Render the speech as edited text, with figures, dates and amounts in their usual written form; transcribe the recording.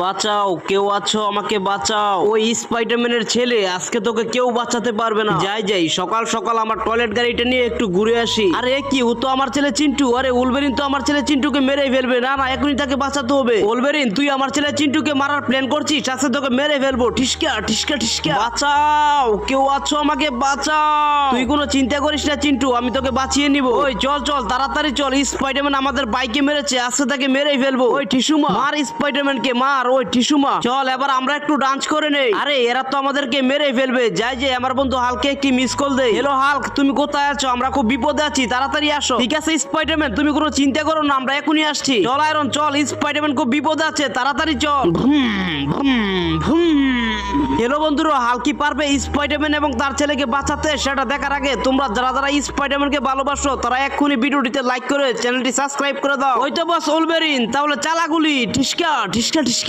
বাঁচাও, কেউ আছো, আমাকে বাঁচাও। ওই স্পাইডারম্যানের ছেলে, আজকে তোকে কেউ বাঁচাতে পারবে না। যাই যাই, সকাল সকাল আমার টয়লেট গাড়িটা নিয়ে একটু ঘুরে আসি। আরে কি, ও তো আমার ছেলে চিন্টু। আরে উলভেরিন তো আমার ছেলে চিন্টুকে মেরেই ফেলবে। না না, এখনই তাকে বাঁচাতে হবে। উলভেরিন, তুই আমার ছেলে চিন্টুকে মারার প্ল্যান করছিস, আজকে তোকে মেরে ফেলবো। ঠিসকা ঠিসকা ঠিসকা। বাঁচাও, কেউ আছো, আমাকে বাঁচাও। তুই কোনো চিন্তা করিস না চিন্টু, আমি তোকে বাঁচিয়ে নিব। ওই চল চল, তাড়াতাড়ি চল। স্পাইডারম্যান আমাদের বাইকে মেরেছে, আজকে তাকে মেরেই ফেলবো। ওই টিসুমা, মার স্পাইডারম্যানকে মার। ওই টিসুমা, চল এবার আমরা একটু ডান্স করে নেই। আরে এরা তো আমাদেরকে মেরে ফেলবে। যাই যে আমার বন্ধু হালকে একটি মিস কল দেই। হ্যালো হাল্ক, তুমি কোথায় আছো? আমরা খুব বিপদে আছি, তাড়াতাড়ি আসো। ঠিক আছে স্পাইডারম্যান, তুমি কোনো চিন্তা করো না, আমরা এখনই আসছি। চল আয়রন চল, স্পাইডারম্যান খুব বিপদে আছে, তাড়াতাড়ি চল। হ্যালো বন্ধুরা, হালকি পারবে স্পাইডারম্যান এবং তার ছেলেকে বাঁচাতে? সেটা দেখার আগে তোমরা যারা যারা স্পাইডারম্যানকে ভালোবাসো তারা এক্ষুনি ভিডিওটিতে লাইক করে চ্যানেলটি সাবস্ক্রাইব করে দাও। ওই তো বস উলভেরিন, তাহলে চালাগুলি। ঠিসকা ঠিসকা ঠিসকা।